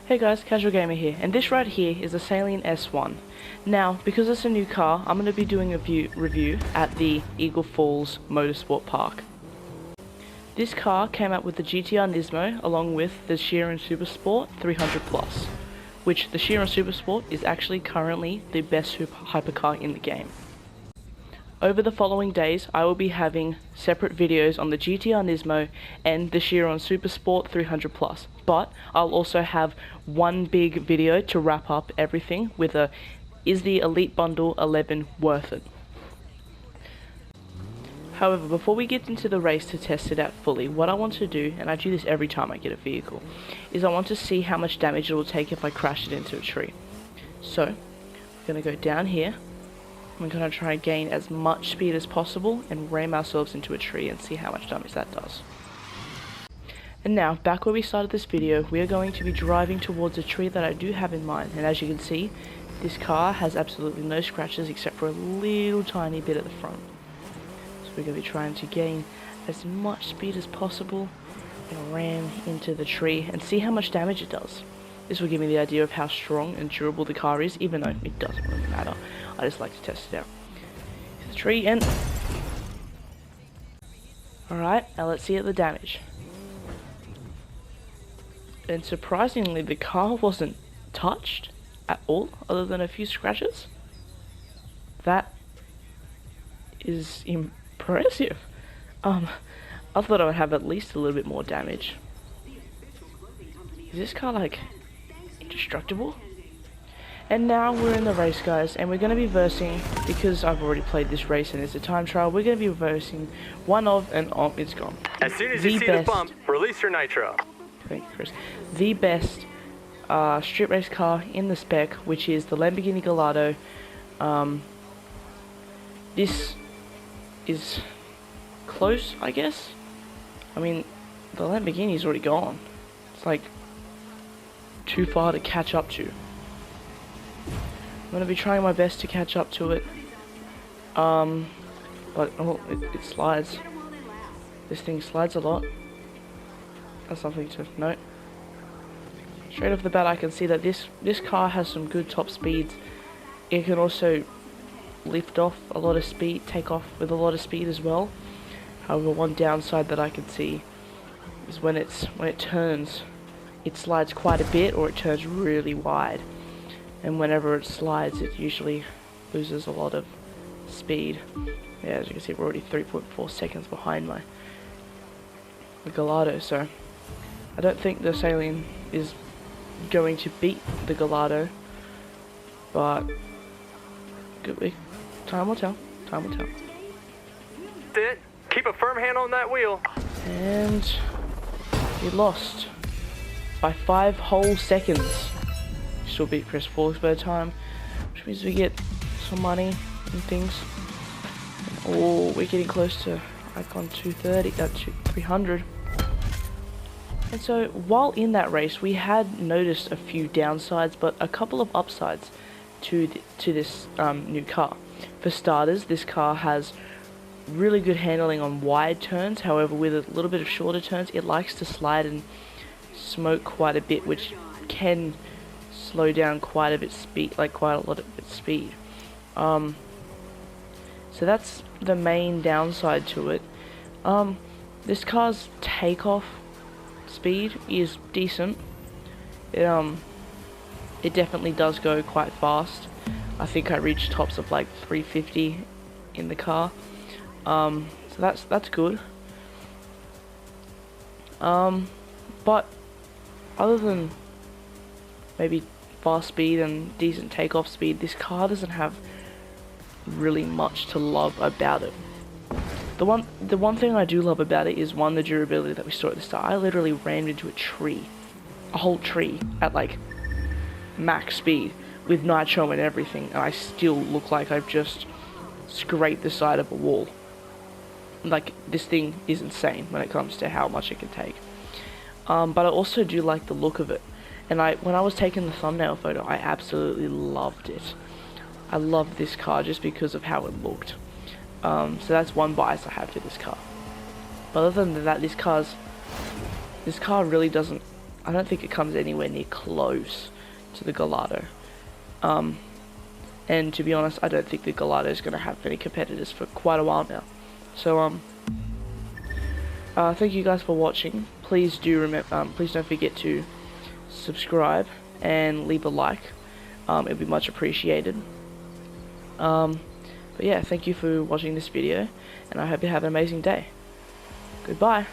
Hey guys, Casual Gamer here, and this right here is the Saleen S1. Now, because it's a new car, I'm going to be doing a review at the Eagle Falls Motorsport Park. This car came out with the GTR Nismo along with the Chiron Supersport 300 Plus, which the Chiron Supersport is actually currently the best hypercar in the game. Over the following days, I will be having separate videos on the GTR Nismo and the Chiron Supersport 300 Plus, but I'll also have one big video to wrap up everything with a "Is the Elite Bundle 11 worth it?" However, before we get into the race to test it out fully, what I want to do, and I do this every time I get a vehicle, is I want to see how much damage it will take if I crash it into a tree. So, I'm going to go down here. We're going to try and gain as much speed as possible and ram ourselves into a tree and see how much damage that does. And now, back where we started this video, we are going to be driving towards a tree that I do have in mind. And as you can see, this car has absolutely no scratches except for a little tiny bit at the front. So we're going to be trying to gain as much speed as possible and ram into the tree and see how much damage it does. This will give me the idea of how strong and durable the car is, even though it doesn't really matter. I just like to test it out. Hit the tree and... Alright, now let's see the damage. And surprisingly, the car wasn't touched at all, other than a few scratches. That is impressive. I thought I would have at least a little bit more damage. Is this car like indestructible? And now we're in the race, guys, and we're going to be versing, because I've already played this race and it's a time trial, we're going to be versing one of, and it's gone. As soon as you see the bump, release your nitro. Thank you, Chris. The best street race car in the spec, which is the Lamborghini Gallardo. This is close, I guess. I mean, the Lamborghini's already gone. It's like too far to catch up to. I'm going to be trying my best to catch up to it. But oh, it slides. This thing slides a lot. That's something to note. Straight off the bat, I can see that this car has some good top speeds. It can also lift off a lot of speed, take off with a lot of speed as well. However, one downside that I can see is when it turns, it slides quite a bit, or it turns really wide. And whenever it slides, it usually loses a lot of speed. Yeah, as you can see, we're already 3.4 seconds behind the Gallardo, so I don't think the Saleen is going to beat the Gallardo, but time will tell. Time will tell. That's it. Keep a firm hand on that wheel. And he lost by 5 whole seconds. Still beat Chris Forsberg time, which means we get some money and things. Oh, we're getting close to Icon 230, 300. And so, while in that race, we had noticed a few downsides, but a couple of upsides to this new car. For starters, this car has really good handling on wide turns. However, with a little bit of shorter turns, it likes to slide and smoke quite a bit, which can slow down quite a lot of its speed. So that's the main downside to it. This car's takeoff speed is decent. It definitely does go quite fast. I think I reached tops of like 350 in the car. So that's good. But other than maybe fast speed and decent takeoff speed, this car doesn't have really much to love about it. The one thing I do love about it is, one, the durability that we saw at the start. I literally ran into a whole tree at like max speed with nitro and everything, and I still look like I've just scraped the side of a wall. Like, this thing is insane when it comes to how much it can take. But I also do like the look of it. And when I was taking the thumbnail photo, I absolutely loved it. I loved this car just because of how it looked. So that's one bias I have for this car. But other than that, this car really doesn't I don't think it comes anywhere near close to the Gallardo. And to be honest, I don't think the Gallardo is going to have any competitors for quite a while now. So thank you guys for watching. Please please don't forget to subscribe and leave a like. It'd be much appreciated. But yeah, thank you for watching this video, and I hope you have an amazing day. Goodbye.